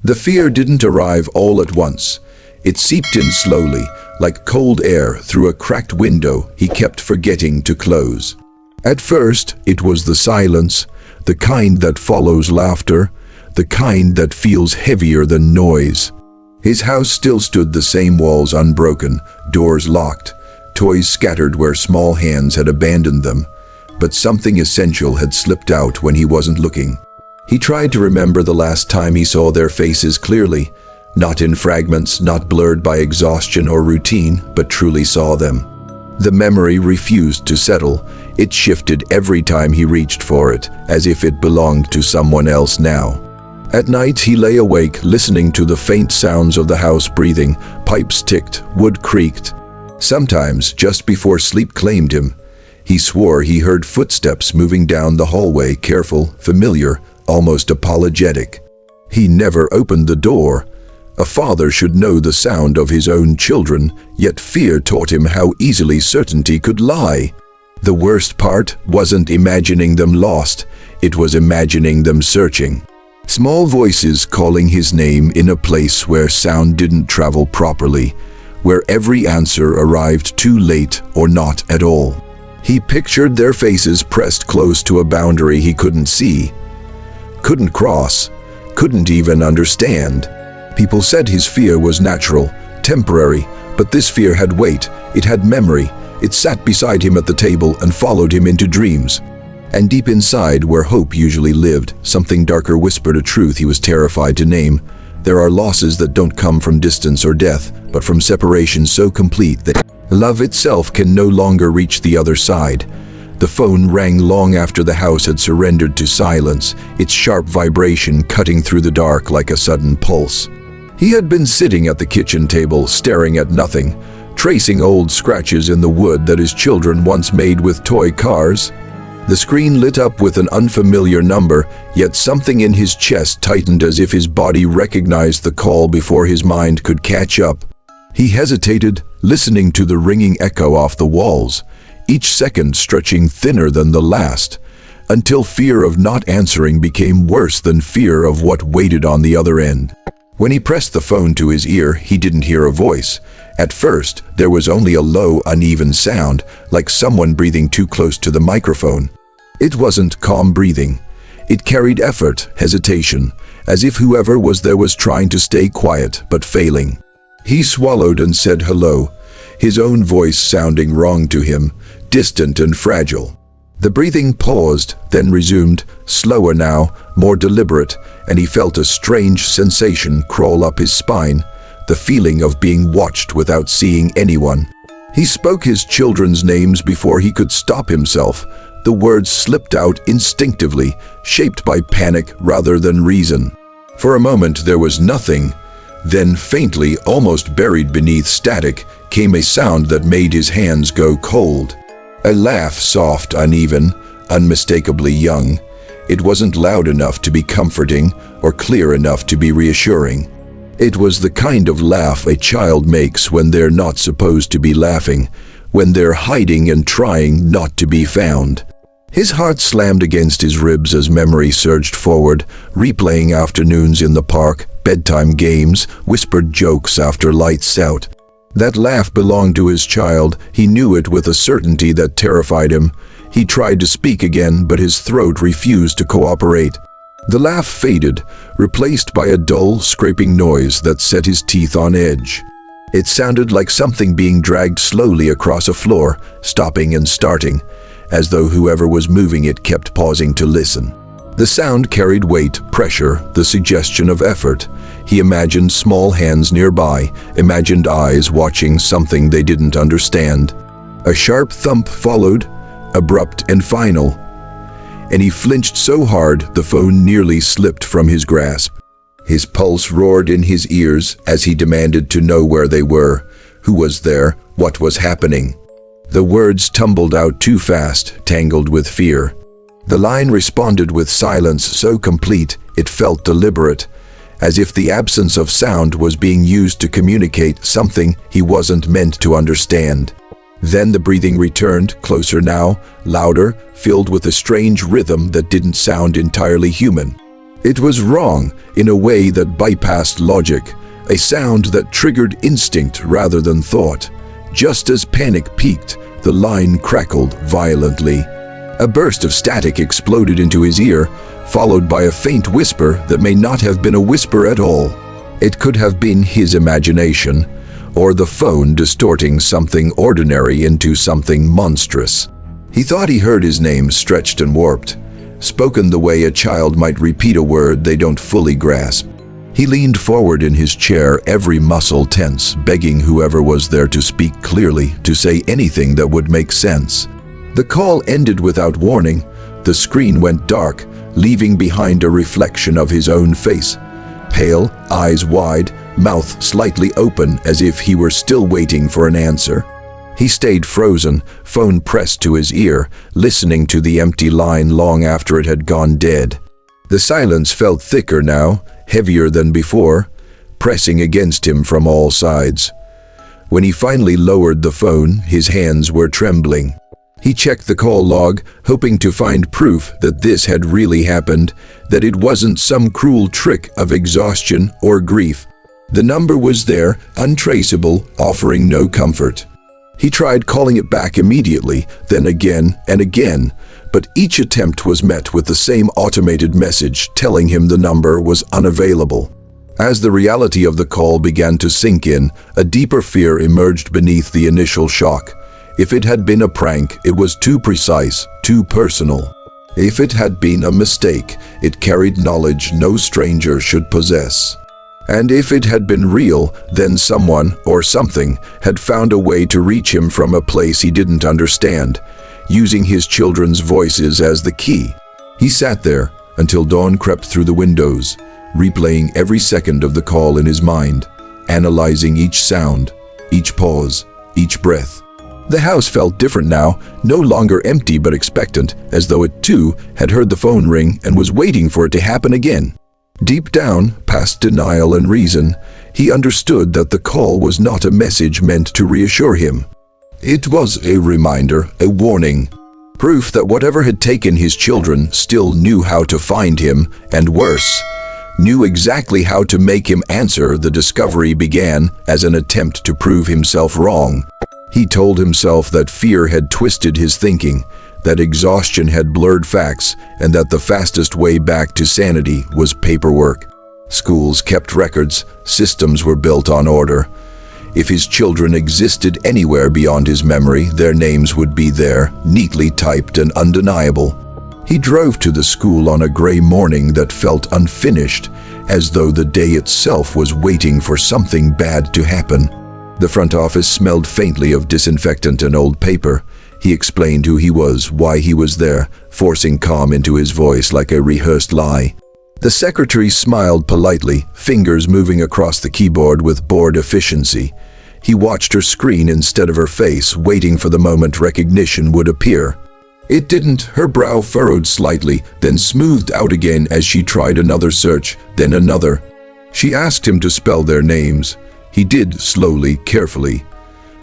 The fear didn't arrive all at once. It seeped in slowly, like cold air through a cracked window he kept forgetting to close. At first, it was the silence, the kind that follows laughter, the kind that feels heavier than noise. His house still stood, the same walls unbroken, doors locked, toys scattered where small hands had abandoned them, but something essential had slipped out when he wasn't looking. He tried to remember the last time he saw their faces clearly, not in fragments, not blurred by exhaustion or routine, but truly saw them. The memory refused to settle. It shifted every time he reached for it, as if it belonged to someone else now. At night, he lay awake, listening to the faint sounds of the house breathing. Pipes ticked, wood creaked. Sometimes, just before sleep claimed him, he swore he heard footsteps moving down the hallway, careful, familiar, almost apologetic. He never opened the door. A father should know the sound of his own children, yet fear taught him how easily certainty could lie. The worst part wasn't imagining them lost, it was imagining them searching. Small voices calling his name in a place where sound didn't travel properly, where every answer arrived too late or not at all. He pictured their faces pressed close to a boundary he couldn't see, couldn't cross, couldn't even understand. People said his fear was natural, temporary, but this fear had weight, it had memory, it sat beside him at the table and followed him into dreams. And deep inside, where hope usually lived, something darker whispered a truth he was terrified to name. There are losses that don't come from distance or death, but from separation so complete that love itself can no longer reach the other side. The phone rang long after the house had surrendered to silence, its sharp vibration cutting through the dark like a sudden pulse. He had been sitting at the kitchen table, staring at nothing, tracing old scratches in the wood that his children once made with toy cars. The screen lit up with an unfamiliar number, yet something in his chest tightened as if his body recognized the call before his mind could catch up. He hesitated, listening to the ringing echo off the walls, each second stretching thinner than the last, until fear of not answering became worse than fear of what waited on the other end. When he pressed the phone to his ear, he didn't hear a voice. At first, there was only a low, uneven sound, like someone breathing too close to the microphone. It wasn't calm breathing. It carried effort, hesitation, as if whoever was there was trying to stay quiet, but failing. He swallowed and said hello, his own voice sounding wrong to him, distant and fragile. The breathing paused, then resumed, slower now, more deliberate, and he felt a strange sensation crawl up his spine, the feeling of being watched without seeing anyone. He spoke his children's names before he could stop himself. The words slipped out instinctively, shaped by panic rather than reason. For a moment there was nothing. Then faintly, almost buried beneath static, came a sound that made his hands go cold. A laugh, soft, uneven, unmistakably young. It wasn't loud enough to be comforting or clear enough to be reassuring. It was the kind of laugh a child makes when they're not supposed to be laughing, when they're hiding and trying not to be found. His heart slammed against his ribs as memory surged forward, replaying afternoons in the park, bedtime games, whispered jokes after lights out. That laugh belonged to his child. He knew it with a certainty that terrified him. He tried to speak again, but his throat refused to cooperate. The laugh faded, replaced by a dull, scraping noise that set his teeth on edge. It sounded like something being dragged slowly across a floor, stopping and starting, as though whoever was moving it kept pausing to listen. The sound carried weight, pressure, the suggestion of effort. He imagined small hands nearby, imagined eyes watching something they didn't understand. A sharp thump followed, abrupt and final, and he flinched so hard the phone nearly slipped from his grasp. His pulse roared in his ears as he demanded to know where they were, who was there, what was happening. The words tumbled out too fast, tangled with fear. The line responded with silence so complete it felt deliberate, as if the absence of sound was being used to communicate something he wasn't meant to understand. Then the breathing returned, closer now, louder, filled with a strange rhythm that didn't sound entirely human. It was wrong in a way that bypassed logic, a sound that triggered instinct rather than thought. Just as panic peaked, the line crackled violently. A burst of static exploded into his ear, followed by a faint whisper that may not have been a whisper at all. It could have been his imagination, or the phone distorting something ordinary into something monstrous. He thought he heard his name stretched and warped, spoken the way a child might repeat a word they don't fully grasp. He leaned forward in his chair, every muscle tense, begging whoever was there to speak clearly, to say anything that would make sense. The call ended without warning. The screen went dark, leaving behind a reflection of his own face. Pale, eyes wide, mouth slightly open as if he were still waiting for an answer. He stayed frozen, phone pressed to his ear, listening to the empty line long after it had gone dead. The silence felt thicker now, heavier than before, pressing against him from all sides. When he finally lowered the phone, his hands were trembling. He checked the call log, hoping to find proof that this had really happened, that it wasn't some cruel trick of exhaustion or grief. The number was there, untraceable, offering no comfort. He tried calling it back immediately, then again and again, but each attempt was met with the same automated message telling him the number was unavailable. As the reality of the call began to sink in, a deeper fear emerged beneath the initial shock. If it had been a prank, it was too precise, too personal. If it had been a mistake, it carried knowledge no stranger should possess. And if it had been real, then someone or something had found a way to reach him from a place he didn't understand, using his children's voices as the key. He sat there until dawn crept through the windows, replaying every second of the call in his mind, analyzing each sound, each pause, each breath. The house felt different now, no longer empty but expectant, as though it too had heard the phone ring and was waiting for it to happen again. Deep down, past denial and reason, he understood that the call was not a message meant to reassure him. It was a reminder, a warning, proof that whatever had taken his children still knew how to find him, and worse, knew exactly how to make him answer. The discovery began as an attempt to prove himself wrong. He told himself that fear had twisted his thinking, that exhaustion had blurred facts, and that the fastest way back to sanity was paperwork. Schools kept records, systems were built on order. If his children existed anywhere beyond his memory, their names would be there, neatly typed and undeniable. He drove to the school on a gray morning that felt unfinished, as though the day itself was waiting for something bad to happen. The front office smelled faintly of disinfectant and old paper. He explained who he was, why he was there, forcing calm into his voice like a rehearsed lie. The secretary smiled politely, fingers moving across the keyboard with bored efficiency. He watched her screen instead of her face, waiting for the moment recognition would appear. It didn't. Her brow furrowed slightly, then smoothed out again as she tried another search, then another. She asked him to spell their names. He did, slowly, carefully,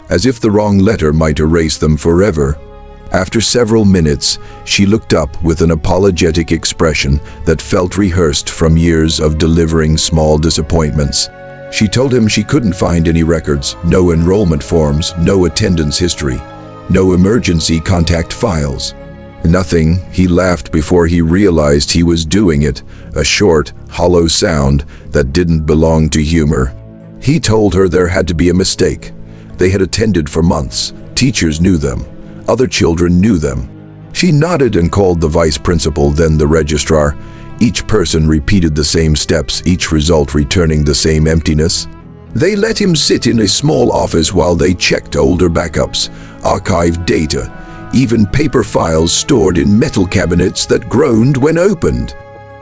as if the wrong letter might erase them forever. After several minutes, she looked up with an apologetic expression that felt rehearsed from years of delivering small disappointments. She told him she couldn't find any records, no enrollment forms, no attendance history, no emergency contact files. Nothing. He laughed before he realized he was doing it, a short, hollow sound that didn't belong to humor. He told her there had to be a mistake. They had attended for months. Teachers knew them. Other children knew them. She nodded and called the vice principal, then the registrar. Each person repeated the same steps, each result returning the same emptiness. They let him sit in a small office while they checked older backups, archived data, even paper files stored in metal cabinets that groaned when opened.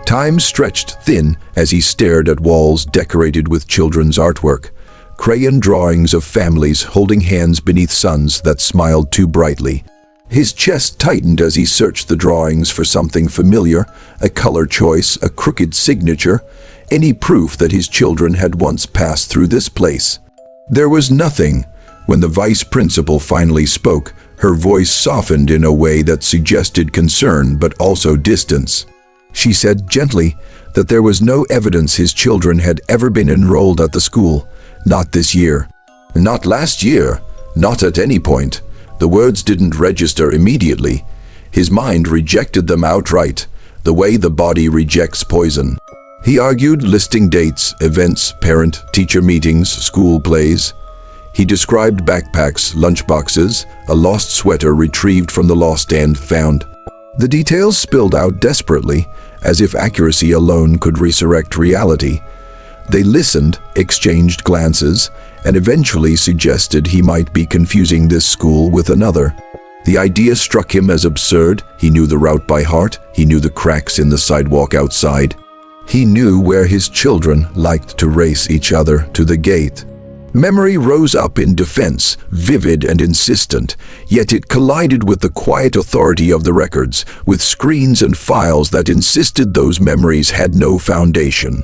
Time stretched thin as he stared at walls decorated with children's artwork, crayon drawings of families holding hands beneath suns that smiled too brightly. His chest tightened as he searched the drawings for something familiar, a color choice, a crooked signature, any proof that his children had once passed through this place. There was nothing. When the vice principal finally spoke, her voice softened in a way that suggested concern but also distance. She said gently that there was no evidence his children had ever been enrolled at the school. Not this year. Not last year. Not at any point. The words didn't register immediately. His mind rejected them outright, the way the body rejects poison. He argued, listing dates, events, parent-teacher meetings, school plays. He described backpacks, lunchboxes, a lost sweater retrieved from the lost and found. The details spilled out desperately, as if accuracy alone could resurrect reality. They listened, exchanged glances, and eventually suggested he might be confusing this school with another. The idea struck him as absurd. He knew the route by heart. He knew the cracks in the sidewalk outside. He knew where his children liked to race each other to the gate. Memory rose up in defense, vivid and insistent, yet it collided with the quiet authority of the records, with screens and files that insisted those memories had no foundation.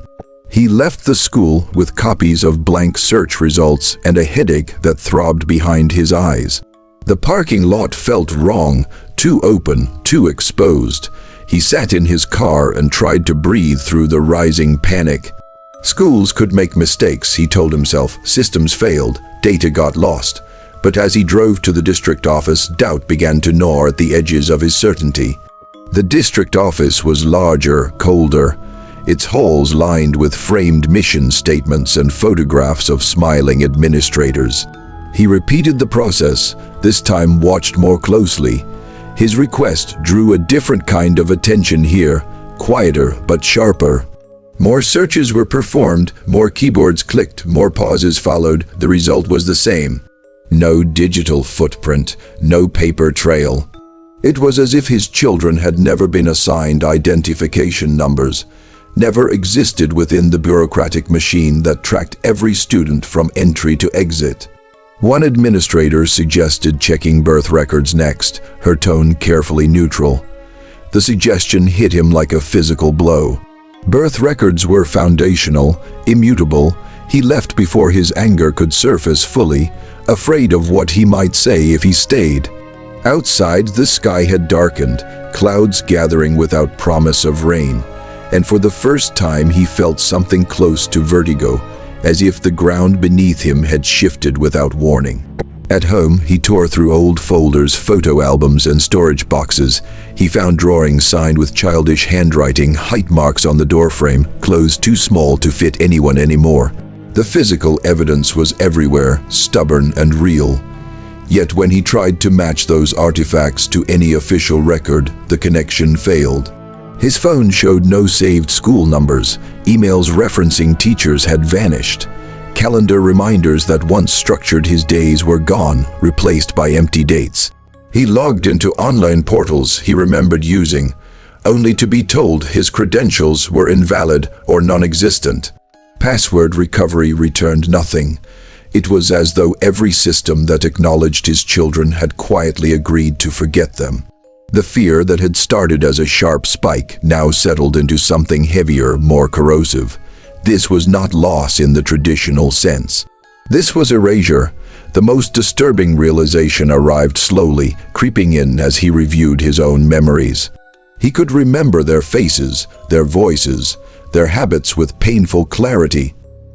He left the school with copies of blank search results and a headache that throbbed behind his eyes. The parking lot felt wrong, too open, too exposed. He sat in his car and tried to breathe through the rising panic. Schools could make mistakes, he told himself. Systems failed, data got lost. But as he drove to the district office, doubt began to gnaw at the edges of his certainty. The district office was larger, colder, its halls lined with framed mission statements and photographs of smiling administrators. He repeated the process, this time watched more closely. His request drew a different kind of attention here, quieter but sharper. More searches were performed, more keyboards clicked, more pauses followed. The result was the same. No digital footprint, no paper trail. It was as if his children had never been assigned identification numbers, never existed within the bureaucratic machine that tracked every student from entry to exit. One administrator suggested checking birth records next, her tone carefully neutral. The suggestion hit him like a physical blow. Birth records were foundational, immutable. He left before his anger could surface fully, afraid of what he might say if he stayed. Outside, the sky had darkened, clouds gathering without promise of rain, and for the first time he felt something close to vertigo, as if the ground beneath him had shifted without warning. At home, he tore through old folders, photo albums, and storage boxes. He found drawings signed with childish handwriting, height marks on the doorframe, clothes too small to fit anyone anymore. The physical evidence was everywhere, stubborn and real. Yet when he tried to match those artifacts to any official record, the connection failed. His phone showed no saved school numbers. Emails referencing teachers had vanished. Calendar reminders that once structured his days were gone, replaced by empty dates. He logged into online portals he remembered using, only to be told his credentials were invalid or non-existent. Password recovery returned nothing. It was as though every system that acknowledged his children had quietly agreed to forget them. The fear that had started as a sharp spike now settled into something heavier, more corrosive. This was not loss in the traditional sense. This was erasure. The most disturbing realization arrived slowly, creeping in as he reviewed his own memories. He could remember their faces, their voices, their habits with painful clarity.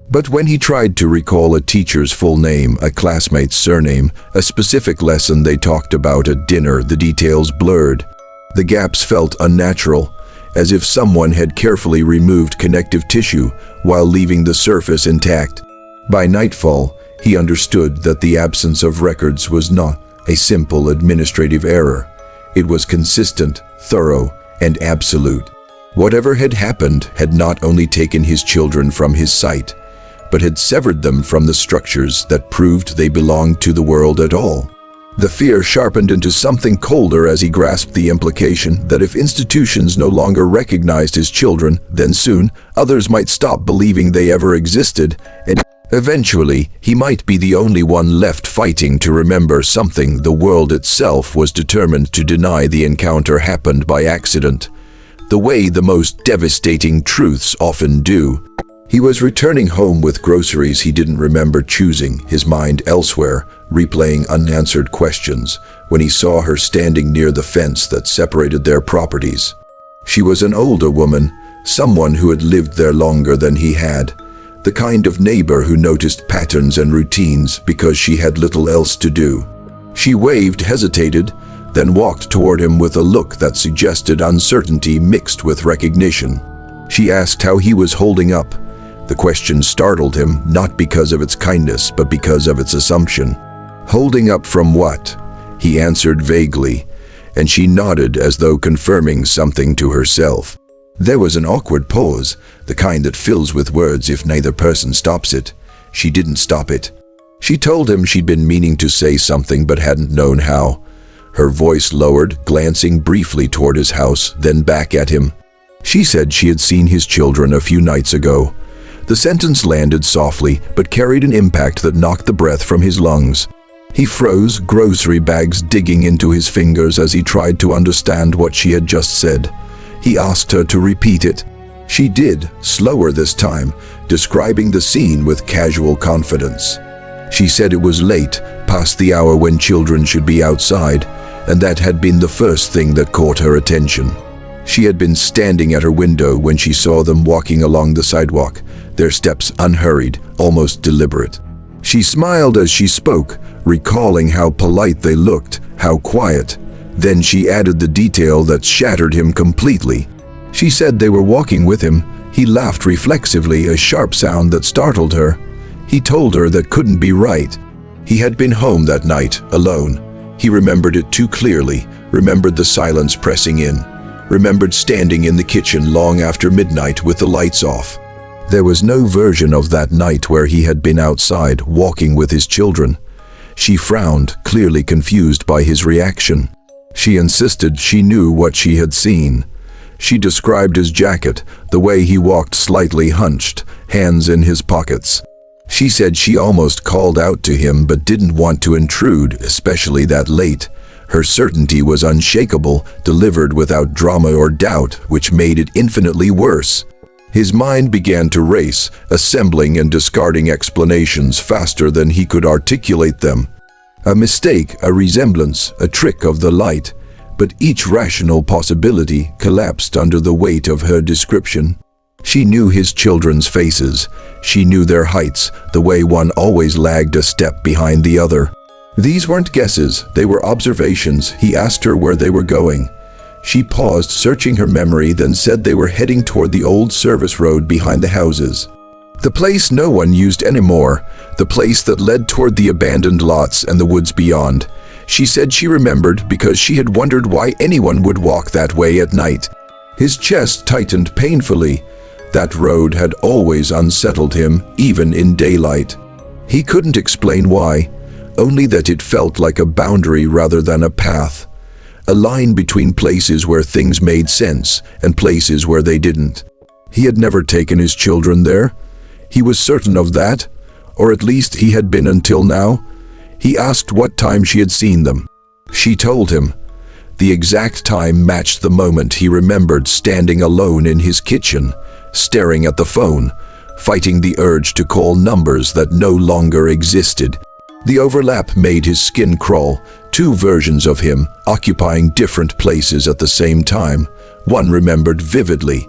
But when he tried to recall a teacher's full name, a classmate's surname, a specific lesson they talked about at dinner, the details blurred. The gaps felt unnatural, as if someone had carefully removed connective tissue while leaving the surface intact. By nightfall, he understood that the absence of records was not a simple administrative error. It was consistent, thorough, and absolute. Whatever had happened had not only taken his children from his sight, but had severed them from the structures that proved they belonged to the world at all. The fear sharpened into something colder as he grasped the implication that if institutions no longer recognized his children, then soon others might stop believing they ever existed, and eventually he might be the only one left fighting to remember something the world itself was determined to deny the encounter happened by accident, the way the most devastating truths often do. He was returning home with groceries he didn't remember choosing, his mind elsewhere, replaying unanswered questions, when he saw her standing near the fence that separated their properties. She was an older woman, someone who had lived there longer than he had, the kind of neighbor who noticed patterns and routines because she had little else to do. She waved, hesitated, then walked toward him with a look that suggested uncertainty mixed with recognition. She asked how he was holding up. The question startled him, not because of its kindness, but because of its assumption. Holding up from what? He answered vaguely, and she nodded as though confirming something to herself. There was an awkward pause, the kind that fills with words if neither person stops it. She didn't stop it. She told him she'd been meaning to say something but hadn't known how. Her voice lowered, glancing briefly toward his house, then back at him. She said she had seen his children a few nights ago. The sentence landed softly, but carried an impact that knocked the breath from his lungs. He froze, grocery bags digging into his fingers as he tried to understand what she had just said. He asked her to repeat it. She did, slower this time, describing the scene with casual confidence. She said it was late, past the hour when children should be outside, and that had been the first thing that caught her attention. She had been standing at her window when she saw them walking along the sidewalk, their steps unhurried, almost deliberate. She smiled as she spoke, recalling how polite they looked, how quiet. Then she added the detail that shattered him completely. She said they were walking with him. He laughed reflexively, a sharp sound that startled her. He told her that couldn't be right. He had been home that night, alone. He remembered it too clearly, remembered the silence pressing in, remembered standing in the kitchen long after midnight with the lights off. There was no version of that night where he had been outside, walking with his children. She frowned, clearly confused by his reaction. She insisted she knew what she had seen. She described his jacket, the way he walked slightly hunched, hands in his pockets. She said she almost called out to him but didn't want to intrude, especially that late. Her certainty was unshakable, delivered without drama or doubt, which made it infinitely worse. His mind began to race, assembling and discarding explanations faster than he could articulate them. A mistake, a resemblance, a trick of the light, but each rational possibility collapsed under the weight of her description. She knew his children's faces. She knew their heights, the way one always lagged a step behind the other. These weren't guesses, they were observations. He asked her where they were going. She paused, searching her memory, then said they were heading toward the old service road behind the houses. The place no one used anymore, the place that led toward the abandoned lots and the woods beyond. She said she remembered because she had wondered why anyone would walk that way at night. His chest tightened painfully. That road had always unsettled him, even in daylight. He couldn't explain why, only that it felt like a boundary rather than a path. A line between places where things made sense and places where they didn't. He had never taken his children there. He was certain of that, or at least he had been until now. He asked what time she had seen them. She told him. The exact time matched the moment he remembered standing alone in his kitchen, staring at the phone, fighting the urge to call numbers that no longer existed. The overlap made his skin crawl, two versions of him, occupying different places at the same time, one remembered vividly,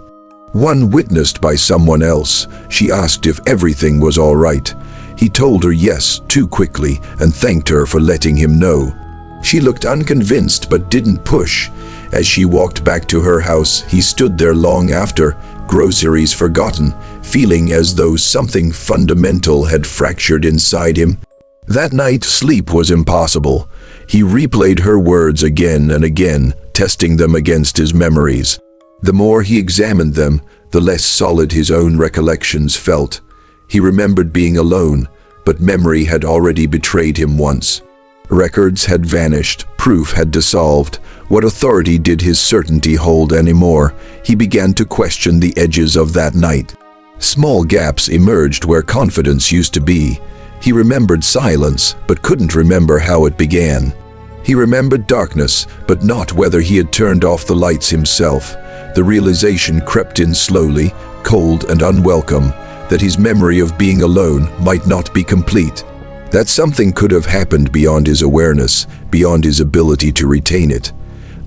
one witnessed by someone else. She asked if everything was all right. He told her yes, too quickly, and thanked her for letting him know. She looked unconvinced but didn't push. As she walked back to her house, he stood there long after, groceries forgotten, feeling as though something fundamental had fractured inside him. That night, sleep was impossible. He replayed her words again and again, testing them against his memories. The more he examined them, the less solid his own recollections felt. He remembered being alone, but memory had already betrayed him once. Records had vanished, proof had dissolved. What authority did his certainty hold anymore? He began to question the edges of that night. Small gaps emerged where confidence used to be. He remembered silence, but couldn't remember how it began. He remembered darkness, but not whether he had turned off the lights himself. The realization crept in slowly, cold and unwelcome, that his memory of being alone might not be complete. That something could have happened beyond his awareness, beyond his ability to retain it.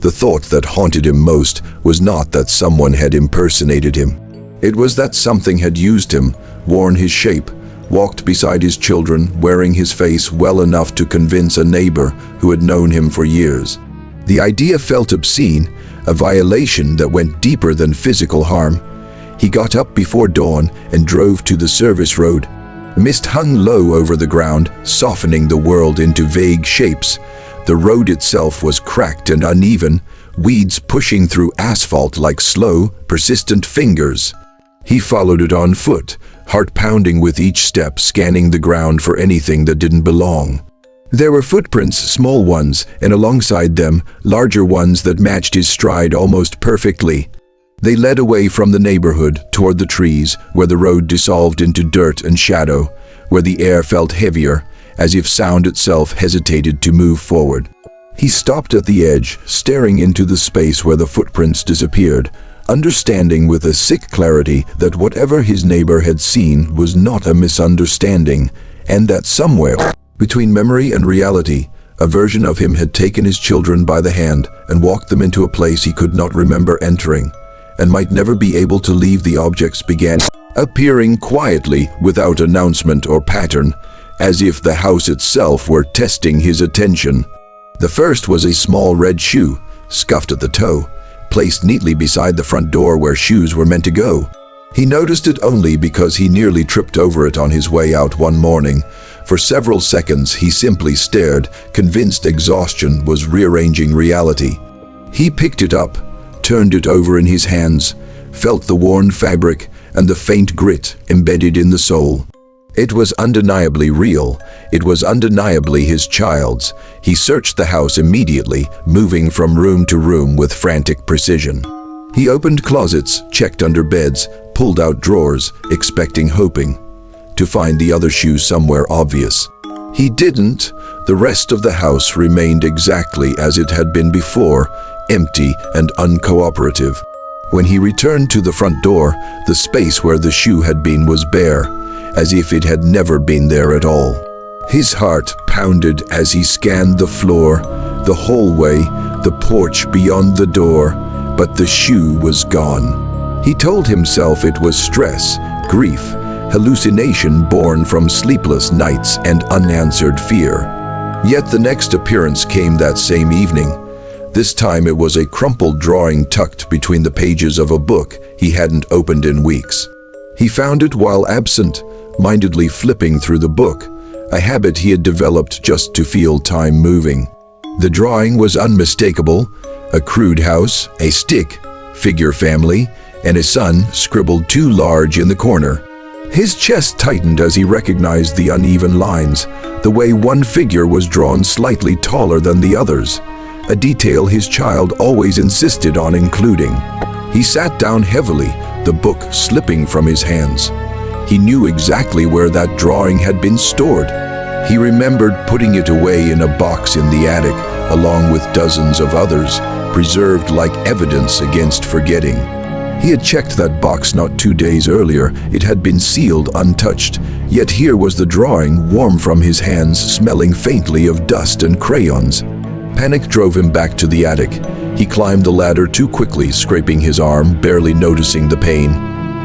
The thought that haunted him most was not that someone had impersonated him. It was that something had used him, worn his shape, walked beside his children, wearing his face well enough to convince a neighbor who had known him for years. The idea felt obscene, a violation that went deeper than physical harm. He got up before dawn and drove to the service road. Mist hung low over the ground, softening the world into vague shapes. The road itself was cracked and uneven, weeds pushing through asphalt like slow, persistent fingers. He followed it on foot, heart pounding with each step, scanning the ground for anything that didn't belong. There were footprints, small ones, and alongside them, larger ones that matched his stride almost perfectly. They led away from the neighborhood, toward the trees, where the road dissolved into dirt and shadow, where the air felt heavier, as if sound itself hesitated to move forward. He stopped at the edge, staring into the space where the footprints disappeared, understanding with a sick clarity that whatever his neighbor had seen was not a misunderstanding, and that somewhere, between memory and reality, a version of him had taken his children by the hand and walked them into a place he could not remember entering, and might never be able to leave. The objects began appearing quietly, without announcement or pattern, as if the house itself were testing his attention. The first was a small red shoe, scuffed at the toe, placed neatly beside the front door where shoes were meant to go. He noticed it only because he nearly tripped over it on his way out one morning. For several seconds he simply stared, convinced exhaustion was rearranging reality. He picked it up, turned it over in his hands, felt the worn fabric and the faint grit embedded in the sole. It was undeniably real. It was undeniably his child's. He searched the house immediately, moving from room to room with frantic precision. He opened closets, checked under beds, pulled out drawers, hoping to find the other shoe somewhere obvious. He didn't. The rest of the house remained exactly as it had been before, empty and uncooperative. When he returned to the front door, the space where the shoe had been was bare, as if it had never been there at all. His heart pounded as he scanned the floor, the hallway, the porch beyond the door, but the shoe was gone. He told himself it was stress, grief, hallucination born from sleepless nights and unanswered fear. Yet the next appearance came that same evening. This time it was a crumpled drawing tucked between the pages of a book he hadn't opened in weeks. He found it while absent, mindedly flipping through the book, a habit he had developed just to feel time moving. The drawing was unmistakable: a crude house, a stick, figure family, and a sun scribbled too large in the corner. His chest tightened as he recognized the uneven lines, the way one figure was drawn slightly taller than the others, a detail his child always insisted on including. He sat down heavily, the book slipping from his hands. He knew exactly where that drawing had been stored. He remembered putting it away in a box in the attic, along with dozens of others, preserved like evidence against forgetting. He had checked that box not 2 days earlier. It had been sealed, untouched. Yet here was the drawing, warm from his hands, smelling faintly of dust and crayons. Panic drove him back to the attic. He climbed the ladder too quickly, scraping his arm, barely noticing the pain.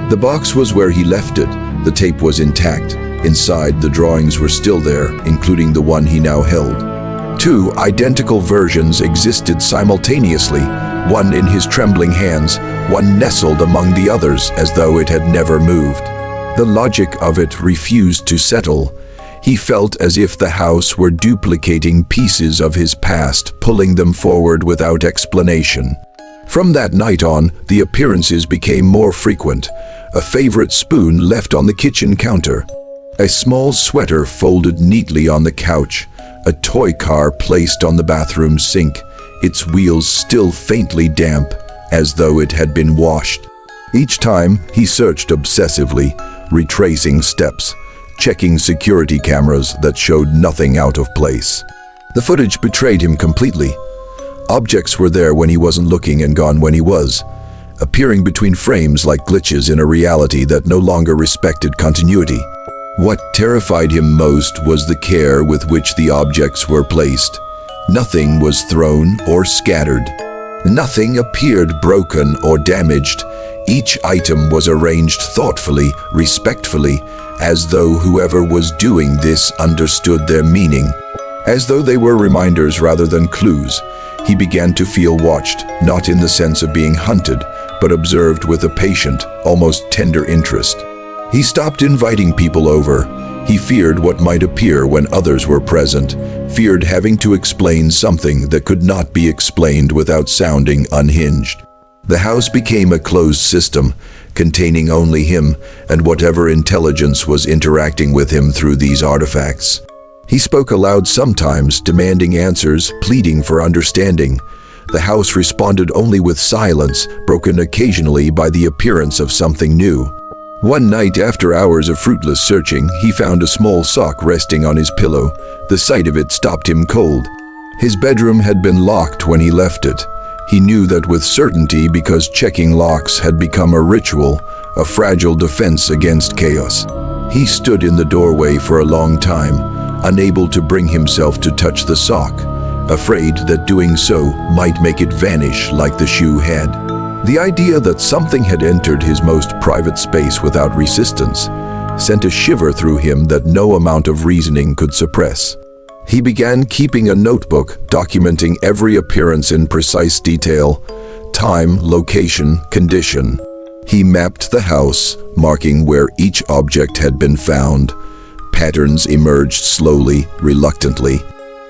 The box was where he left it. The tape was intact. Inside, the drawings were still there, including the one he now held. 2 identical versions existed simultaneously, one in his trembling hands, one nestled among the others as though it had never moved. The logic of it refused to settle. He felt as if the house were duplicating pieces of his past, pulling them forward without explanation. From that night on, the appearances became more frequent. A favorite spoon left on the kitchen counter, a small sweater folded neatly on the couch, a toy car placed on the bathroom sink, its wheels still faintly damp, as though it had been washed. Each time, he searched obsessively, retracing steps, checking security cameras that showed nothing out of place. The footage betrayed him completely. Objects were there when he wasn't looking and gone when he was, appearing between frames like glitches in a reality that no longer respected continuity. What terrified him most was the care with which the objects were placed. Nothing was thrown or scattered. Nothing appeared broken or damaged. Each item was arranged thoughtfully, respectfully, as though whoever was doing this understood their meaning. As though they were reminders rather than clues, he began to feel watched, not in the sense of being hunted, but observed with a patient, almost tender interest. He stopped inviting people over. He feared what might appear when others were present, feared having to explain something that could not be explained without sounding unhinged. The house became a closed system, containing only him and whatever intelligence was interacting with him through these artifacts. He spoke aloud sometimes, demanding answers, pleading for understanding. The house responded only with silence, broken occasionally by the appearance of something new. One night, after hours of fruitless searching, he found a small sock resting on his pillow. The sight of it stopped him cold. His bedroom had been locked when he left it. He knew that with certainty because checking locks had become a ritual, a fragile defense against chaos. He stood in the doorway for a long time, unable to bring himself to touch the sock, afraid that doing so might make it vanish like the shoe had. The idea that something had entered his most private space without resistance sent a shiver through him that no amount of reasoning could suppress. He began keeping a notebook, documenting every appearance in precise detail: time, location, condition. He mapped the house, marking where each object had been found. Patterns emerged slowly, reluctantly.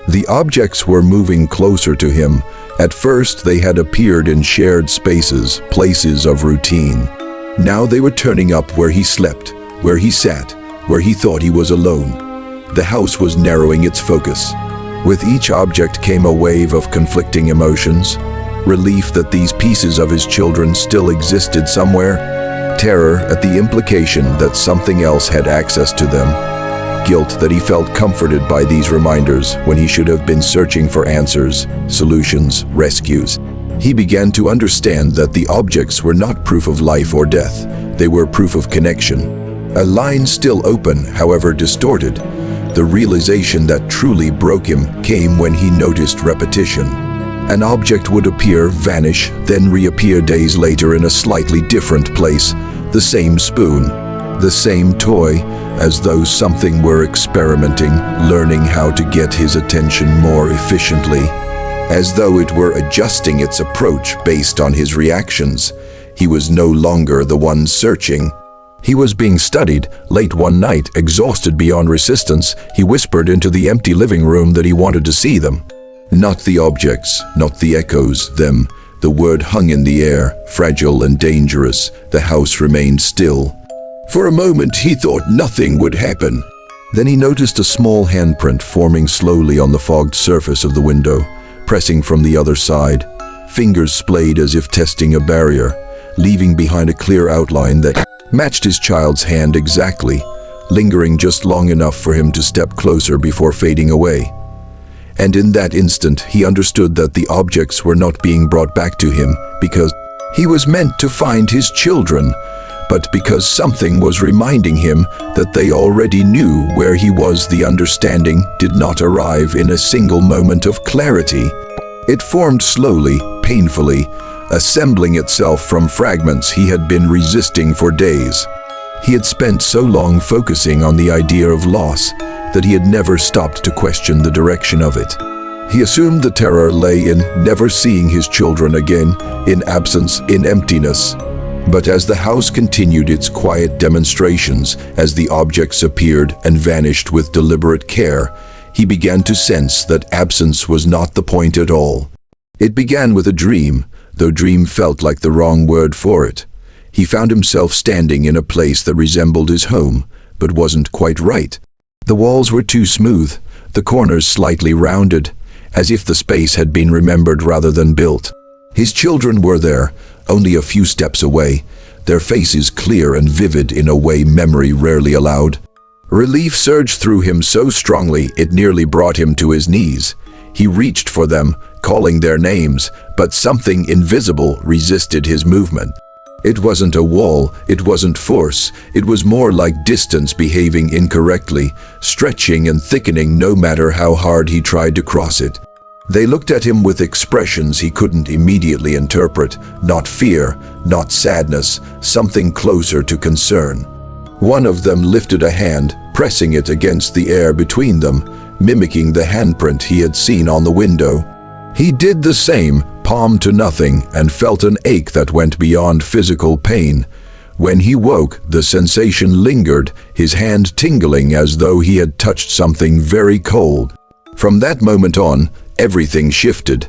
The objects were moving closer to him. At first, they had appeared in shared spaces, places of routine. Now they were turning up where he slept, where he sat, where he thought he was alone. The house was narrowing its focus. With each object came a wave of conflicting emotions: relief that these pieces of his children still existed somewhere, terror at the implication that something else had access to them, guilt that he felt comforted by these reminders when he should have been searching for answers, solutions, rescues. He began to understand that the objects were not proof of life or death. They were proof of connection. A line still open, however distorted. The realization that truly broke him came when he noticed repetition. An object would appear, vanish, then reappear days later in a slightly different place. The same spoon, the same toy, as though something were experimenting, learning how to get his attention more efficiently. As though it were adjusting its approach based on his reactions. He was no longer the one searching. He was being studied. Late one night, exhausted beyond resistance, he whispered into the empty living room that he wanted to see them. Not the objects, not the echoes, them. The word hung in the air, fragile and dangerous. The house remained still. For a moment, he thought nothing would happen. Then he noticed a small handprint forming slowly on the fogged surface of the window, pressing from the other side. Fingers splayed as if testing a barrier, leaving behind a clear outline that matched his child's hand exactly, lingering just long enough for him to step closer before fading away. And in that instant, he understood that the objects were not being brought back to him because he was meant to find his children, but because something was reminding him that they already knew where he was. The understanding did not arrive in a single moment of clarity. It formed slowly, painfully, assembling itself from fragments he had been resisting for days. He had spent so long focusing on the idea of loss that he had never stopped to question the direction of it. He assumed the terror lay in never seeing his children again, in absence, in emptiness. But as the house continued its quiet demonstrations, as the objects appeared and vanished with deliberate care, he began to sense that absence was not the point at all. It began with a dream, though dream felt like the wrong word for it. He found himself standing in a place that resembled his home, but wasn't quite right. The walls were too smooth, the corners slightly rounded, as if the space had been remembered rather than built. His children were there, only a few steps away, their faces clear and vivid in a way memory rarely allowed. Relief surged through him so strongly it nearly brought him to his knees. He reached for them, calling their names, but something invisible resisted his movement. It wasn't a wall, it wasn't force, it was more like distance behaving incorrectly, stretching and thickening no matter how hard he tried to cross it. They looked at him with expressions he couldn't immediately interpret, not fear, not sadness, something closer to concern. One of them lifted a hand, pressing it against the air between them, mimicking the handprint he had seen on the window. He did the same, palm to nothing, and felt an ache that went beyond physical pain. When he woke, the sensation lingered, his hand tingling as though he had touched something very cold. From that moment on, everything shifted.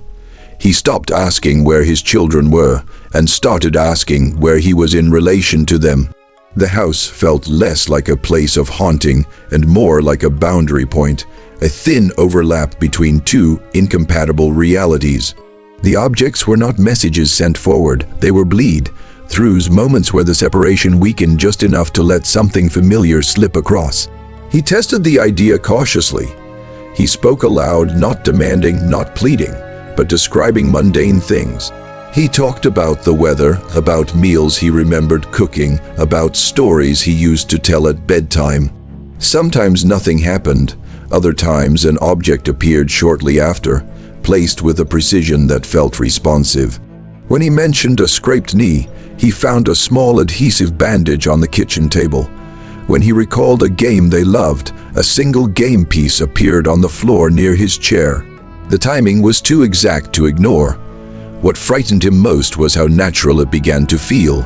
He stopped asking where his children were, and started asking where he was in relation to them. The house felt less like a place of haunting and more like a boundary point, a thin overlap between two incompatible realities. The objects were not messages sent forward, they were bleed-throughs, moments where the separation weakened just enough to let something familiar slip across. He tested the idea cautiously. He spoke aloud, not demanding, not pleading, but describing mundane things. He talked about the weather, about meals he remembered cooking, about stories he used to tell at bedtime. Sometimes nothing happened. Other times an object appeared shortly after, placed with a precision that felt responsive. When he mentioned a scraped knee, he found a small adhesive bandage on the kitchen table. When he recalled a game they loved, a single game piece appeared on the floor near his chair. The timing was too exact to ignore. What frightened him most was how natural it began to feel.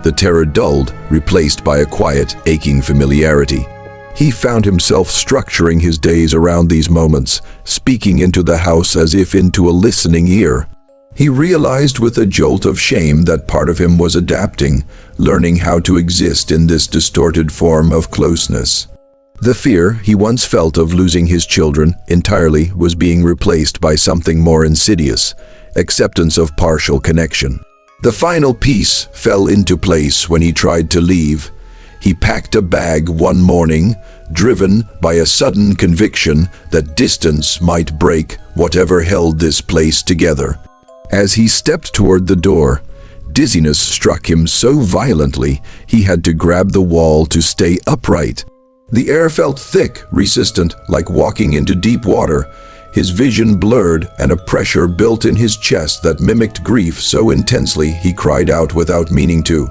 The terror dulled, replaced by a quiet, aching familiarity. He found himself structuring his days around these moments, speaking into the house as if into a listening ear. He realized with a jolt of shame that part of him was adapting, learning how to exist in this distorted form of closeness. The fear he once felt of losing his children entirely was being replaced by something more insidious, acceptance of partial connection. The final piece fell into place when he tried to leave. He packed a bag one morning, driven by a sudden conviction that distance might break whatever held this place together. As he stepped toward the door, dizziness struck him so violently he had to grab the wall to stay upright. The air felt thick, resistant, like walking into deep water. His vision blurred, and a pressure built in his chest that mimicked grief so intensely he cried out without meaning to.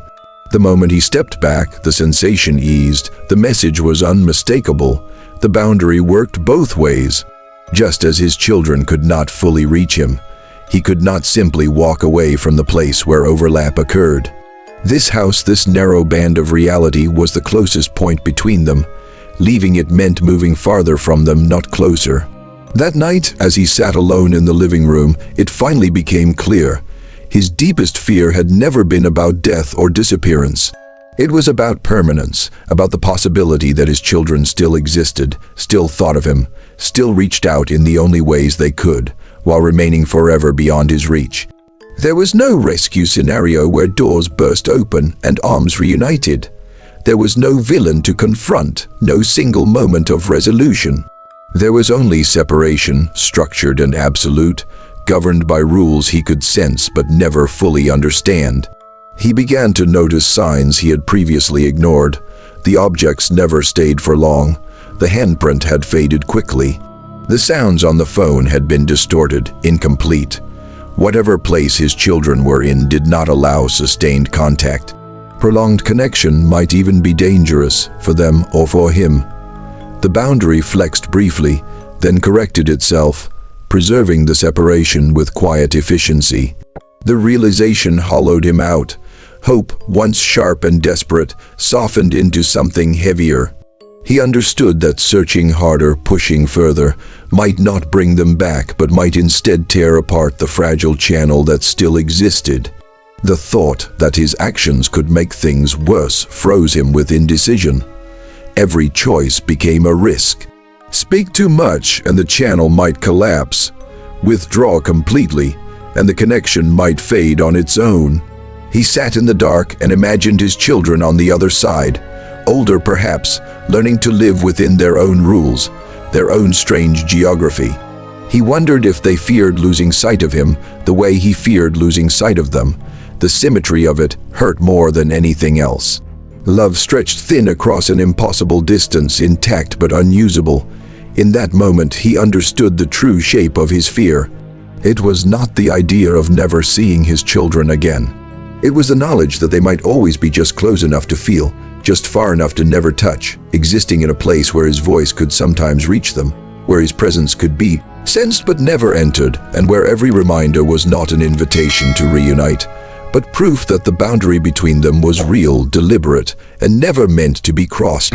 The moment he stepped back, the sensation eased. The message was unmistakable. The boundary worked both ways. Just as his children could not fully reach him, he could not simply walk away from the place where overlap occurred. This house, this narrow band of reality, was the closest point between them. Leaving it meant moving farther from them, not closer. That night, as he sat alone in the living room, it finally became clear. His deepest fear had never been about death or disappearance. It was about permanence, about the possibility that his children still existed, still thought of him, still reached out in the only ways they could, while remaining forever beyond his reach. There was no rescue scenario where doors burst open and arms reunited. There was no villain to confront, no single moment of resolution. There was only separation, structured and absolute, governed by rules he could sense but never fully understand. He began to notice signs he had previously ignored. The objects never stayed for long. The handprint had faded quickly. The sounds on the phone had been distorted, incomplete. Whatever place his children were in did not allow sustained contact. Prolonged connection might even be dangerous for them or for him. The boundary flexed briefly, then corrected itself, preserving the separation with quiet efficiency. The realization hollowed him out. Hope, once sharp and desperate, softened into something heavier. He understood that searching harder, pushing further, might not bring them back, but might instead tear apart the fragile channel that still existed. The thought that his actions could make things worse froze him with indecision. Every choice became a risk. Speak too much and the channel might collapse. Withdraw completely and the connection might fade on its own. He sat in the dark and imagined his children on the other side, older perhaps, learning to live within their own rules, their own strange geography. He wondered if they feared losing sight of him the way he feared losing sight of them. The symmetry of it hurt more than anything else. Love stretched thin across an impossible distance, intact but unusable. In that moment, he understood the true shape of his fear. It was not the idea of never seeing his children again. It was the knowledge that they might always be just close enough to feel, just far enough to never touch, existing in a place where his voice could sometimes reach them, where his presence could be sensed but never entered, and where every reminder was not an invitation to reunite, but proof that the boundary between them was real, deliberate, and never meant to be crossed.